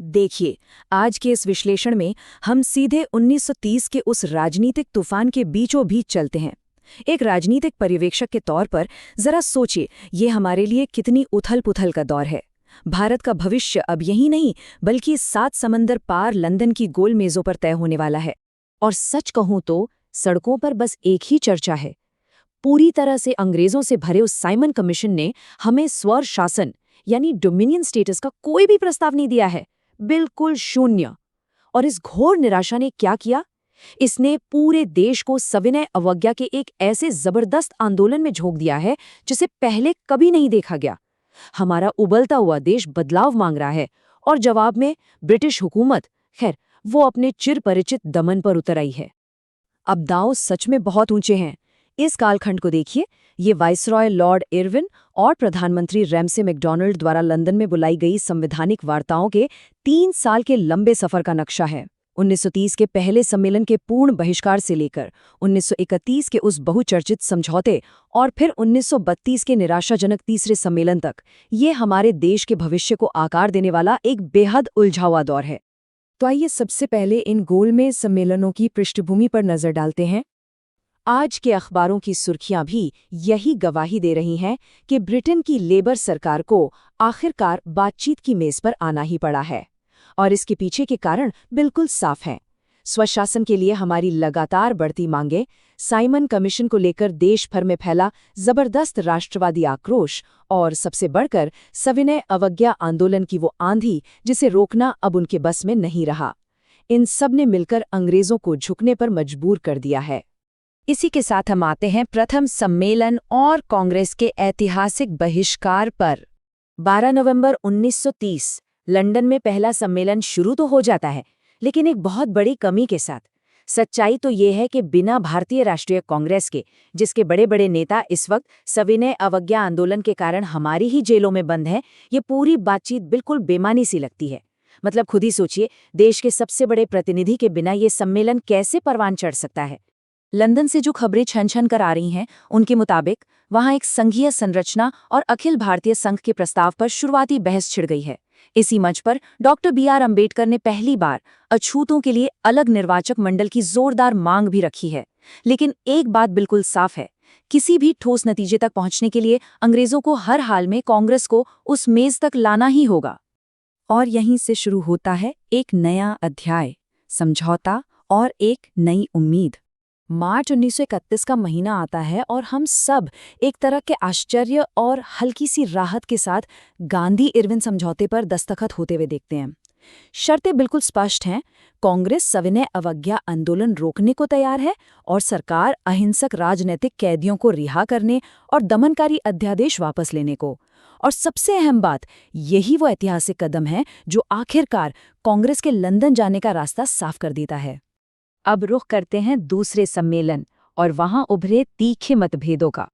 देखिए, आज के इस विश्लेषण में हम सीधे 1930 के उस राजनीतिक तूफान के बीचों बीच चलते हैं। एक राजनीतिक पर्यवेक्षक के तौर पर जरा सोचिए, ये हमारे लिए कितनी उथल-पुथल का दौर है। भारत का भविष्य अब यही नहीं, बल्कि 7 समंदर पार लंदन की गोल मेजों पर तय होने वाला है। और सच कहूं तो सड़कों पर बस एक ही चर्चा है। पूरी तरह से अंग्रेजों से भरे उस साइमन कमीशन ने हमें स्वर शासन यानी डोमिनियन स्टेटस का कोई भी प्रस्ताव नहीं दिया है, बिल्कुल शून्य। और इस घोर निराशा ने क्या किया? इसने पूरे देश को सविनय अवज्ञा के एक ऐसे जबरदस्त आंदोलन में झोंक दिया है जिसे पहले कभी नहीं देखा गया। हमारा उबलता हुआ देश बदलाव मांग रहा है और जवाब में ब्रिटिश हुकूमत, खैर, वो अपने चिर परिचित दमन पर उतर आई है। अब दांव सच में बहुत ऊंचे हैं। इस कालखंड को देखिए, ये वाइसरॉय लॉर्ड इरविन और प्रधानमंत्री रैमसे मैकडॉनल्ड द्वारा लंदन में बुलाई गई संवैधानिक वार्ताओं के 3 साल के लंबे सफर का नक्शा है। 1930 के पहले सम्मेलन के पूर्ण बहिष्कार से लेकर 1931 के उस बहुचर्चित समझौते और फिर 1932 के निराशाजनक तीसरे सम्मेलन तक, ये हमारे देश के भविष्य को आकार देने वाला एक बेहद उलझा हुआ दौर है। तो आइए सबसे पहले इन गोलमेज सम्मेलनों की पृष्ठभूमि पर नजर डालते हैं। आज के अखबारों की सुर्खियां भी यही गवाही दे रही हैं कि ब्रिटेन की लेबर सरकार को आखिरकार बातचीत की मेज पर आना ही पड़ा है। और इसके पीछे के कारण बिल्कुल साफ हैं। स्वशासन के लिए हमारी लगातार बढ़ती मांगें, साइमन कमीशन को लेकर देश भर में फैला जबरदस्त राष्ट्रवादी आक्रोश और सबसे बढ़कर सविनय अवज्ञा आंदोलन की वो आंधी जिसे रोकना अब उनके बस में नहीं रहा। इन सब ने मिलकर अंग्रेजों को झुकने पर मजबूर कर दिया है। इसी के साथ हम आते हैं प्रथम सम्मेलन और कांग्रेस के ऐतिहासिक बहिष्कार पर। 12 नवंबर 1930 लंदन में पहला सम्मेलन शुरू तो हो जाता है, लेकिन एक बहुत बड़ी कमी के साथ। सच्चाई तो ये है कि बिना भारतीय राष्ट्रीय कांग्रेस के, जिसके बड़े बड़े नेता इस वक्त सविनय अवज्ञा आंदोलन के कारण हमारी ही जेलों में बंद हैं, ये पूरी बातचीत बिल्कुल बेमानी सी लगती है। मतलब खुद ही सोचिए, देश के सबसे बड़े प्रतिनिधि के बिना ये सम्मेलन कैसे परवान चढ़ सकता है। लंदन से जो खबरें छन छन कर आ रही हैं, उनके मुताबिक वहां एक संघीय संरचना और अखिल भारतीय संघ के प्रस्ताव पर शुरुआती बहस छिड़ गई है। इसी मंच पर डॉक्टर BR अम्बेडकर ने पहली बार अछूतों के लिए अलग निर्वाचक मंडल की जोरदार मांग भी रखी है। लेकिन एक बात बिल्कुल साफ है, किसी भी ठोस नतीजे तक पहुंचने के लिए अंग्रेजों को हर हाल में कांग्रेस को उस मेज तक लाना ही होगा। और यहीं से शुरू होता है एक नया अध्याय, समझौता और एक नई उम्मीद। मार्च 1931 का महीना आता है और हम सब एक तरह के आश्चर्य और हल्की सी राहत के साथ गांधी इरविन समझौते पर दस्तखत होते हुए देखते हैं। शर्तें बिल्कुल स्पष्ट हैं। कांग्रेस सविनय अवज्ञा आंदोलन रोकने को तैयार है और सरकार अहिंसक राजनीतिक कैदियों को रिहा करने और दमनकारी अध्यादेश वापस लेने को। और सबसे अहम बात, यही वो ऐतिहासिक कदम है जो आखिरकार कांग्रेस के लंदन जाने का रास्ता साफ कर देता है। अब रुख करते हैं दूसरे सम्मेलन और वहां उभरे तीखे मतभेदों का।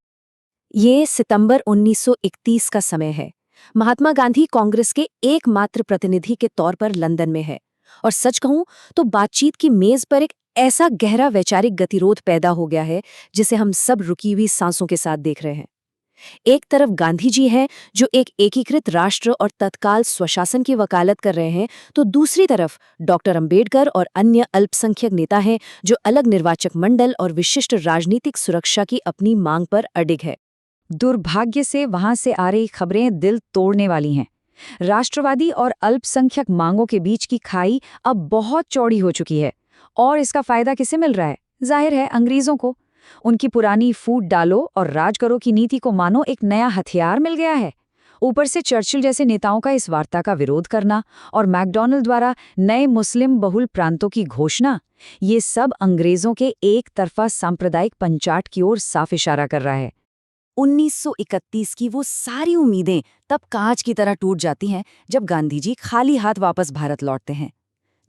ये सितंबर 1931 का समय है। महात्मा गांधी कांग्रेस के एकमात्र प्रतिनिधि के तौर पर लंदन में है। और सच कहूं तो बातचीत की मेज पर एक ऐसा गहरा वैचारिक गतिरोध पैदा हो गया है जिसे हम सब रुकी हुई सांसों के साथ देख रहे हैं। एक तरफ गांधी जी हैं जो एक एकीकृत राष्ट्र और तत्काल स्वशासन की वकालत कर रहे हैं, तो दूसरी तरफ डॉक्टर अंबेडकर और अन्य अल्पसंख्यक नेता हैं जो अलग निर्वाचक मंडल और विशिष्ट राजनीतिक सुरक्षा की अपनी मांग पर अडिग है। दुर्भाग्य से वहां से आ रही खबरें दिल तोड़ने वाली हैं। राष्ट्रवादी और अल्पसंख्यक मांगों के बीच की खाई अब बहुत चौड़ी हो चुकी है और इसका फायदा किसे मिल रहा है? जाहिर है, अंग्रेजों को। उनकी पुरानी फूट डालो और राज करो की नीति को मानो एक नया हथियार मिल गया है। ऊपर से चर्चिल जैसे नेताओं का इस वार्ता का विरोध करना और मैकडॉनल्ड द्वारा नए मुस्लिम बहुल प्रांतों की घोषणा, ये सब अंग्रेजों के एक तरफा सांप्रदायिक पंचाट की ओर साफ इशारा कर रहा है। 1931 की वो सारी उम्मीदें तब कांच की तरह टूट जाती हैं जब गांधी जी खाली हाथ वापस भारत लौटते हैं।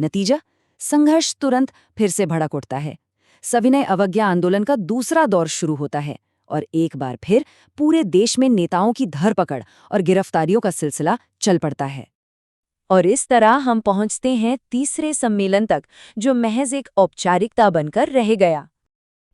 नतीजा, संघर्ष तुरंत फिर से भड़क उठता है। सविनय अवज्ञा आंदोलन का दूसरा दौर शुरू होता है और एक बार फिर पूरे देश में नेताओं की धरपकड़ और गिरफ्तारियों का सिलसिला चल पड़ता है। और इस तरह हम पहुंचते हैं तीसरे सम्मेलन तक, जो महज एक औपचारिकता बनकर रह गया।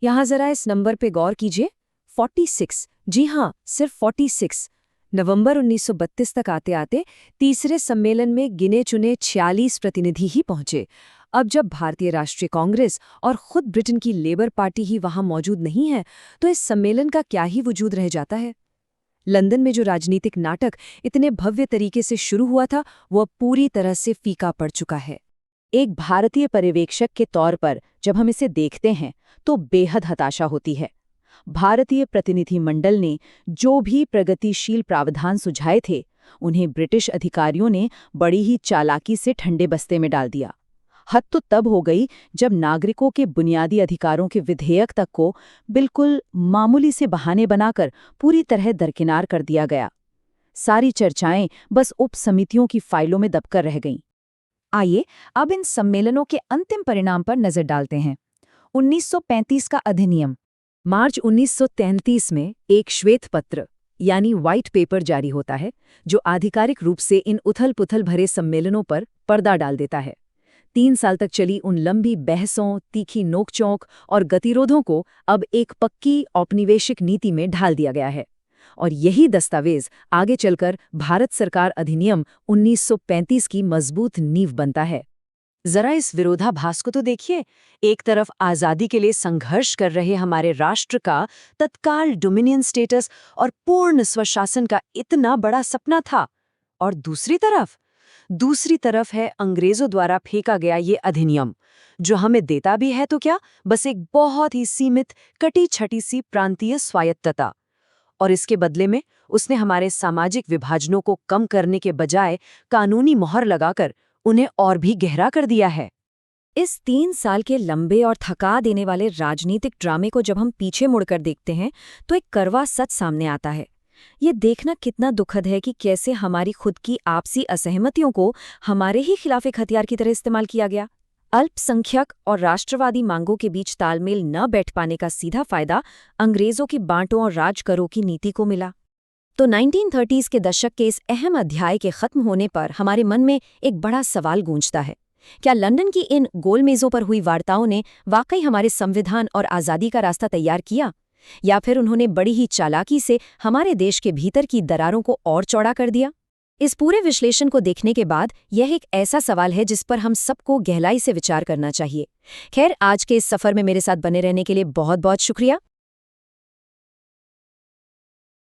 यहाँ जरा इस नंबर पे गौर कीजिए, 46। जी हाँ, सिर्फ 46। नवंबर 1932 तक आते आते तीसरे सम्मेलन में गिने चुने 46 प्रतिनिधि ही पहुंचे। अब जब भारतीय राष्ट्रीय कांग्रेस और खुद ब्रिटेन की लेबर पार्टी ही वहां मौजूद नहीं है, तो इस सम्मेलन का क्या ही वजूद रह जाता है। लंदन में जो राजनीतिक नाटक इतने भव्य तरीके से शुरू हुआ था, वह पूरी तरह से फीका पड़ चुका है। एक भारतीय पर्यवेक्षक के तौर पर जब हम इसे देखते हैं तो बेहद हताशा होती है। भारतीय प्रतिनिधिमंडल ने जो भी प्रगतिशील प्रावधान सुझाए थे, उन्हें ब्रिटिश अधिकारियों ने बड़ी ही चालाकी से ठंडे बस्ते में डाल दिया। हद तो तब हो गई जब नागरिकों के बुनियादी अधिकारों के विधेयक तक को बिल्कुल मामूली से बहाने बनाकर पूरी तरह दरकिनार कर दिया गया। सारी चर्चाएं बस उप समितियों की फाइलों में दबकर रह गईं। आइए अब इन सम्मेलनों के अंतिम परिणाम पर नजर डालते हैं। 1935 का अधिनियम। मार्च 1933 में एक श्वेत पत्र यानी व्हाइट पेपर जारी होता है, जो आधिकारिक रूप से इन उथल-पुथल भरे सम्मेलनों पर पर्दा डाल देता है। 3 साल तक चली उन लंबी बहसों, तीखी नोकचोंक और गतिरोधों को अब एक पक्की औपनिवेशिक नीति में ढाल दिया गया है। और यही दस्तावेज आगे चलकर भारत सरकार अधिनियम 1935 की मजबूत नींव बनता है। जरा इस विरोधाभास को तो देखिए। एक तरफ आजादी के लिए संघर्ष कर रहे हमारे राष्ट्र का तत्काल डोमिनियन स्टेटस और पूर्ण स्वशासन का इतना बड़ा सपना था, और दूसरी तरफ है अंग्रेजों द्वारा फेंका गया ये अधिनियम, जो हमें देता भी है तो क्या, बस एक बहुत ही सीमित कटी छटी सी प्रांतीय स्वायत्तता। और इसके बदले में उसने हमारे सामाजिक विभाजनों को कम करने के बजाय कानूनी मोहर लगाकर उन्हें और भी गहरा कर दिया है। इस 3 साल के लंबे और थका देने वाले राजनीतिक ड्रामे को जब हम पीछे मुड़कर देखते हैं, तो एक कड़वा सच सामने आता है। ये देखना कितना दुखद है कि कैसे हमारी खुद की आपसी असहमतियों को हमारे ही खिलाफ एक हथियार की तरह इस्तेमाल किया गया। अल्पसंख्यक और राष्ट्रवादी मांगों के बीच तालमेल न बैठ पाने का सीधा फायदा अंग्रेजों की बांटों और राज करों की नीति को मिला। तो 1930s के दशक के इस अहम अध्याय के खत्म होने पर हमारे मन में एक बड़ा सवाल गूंजता है। क्या लंदन की इन गोलमेज़ों पर हुई वार्ताओं ने वाकई हमारे संविधान और आज़ादी का रास्ता तैयार किया, या फिर उन्होंने बड़ी ही चालाकी से हमारे देश के भीतर की दरारों को और चौड़ा कर दिया? इस पूरे विश्लेषण को देखने के बाद यह एक ऐसा सवाल है जिस पर हम सबको गहराई से विचार करना चाहिए। खैर, आज के इस सफर में मेरे साथ बने रहने के लिए बहुत बहुत शुक्रिया।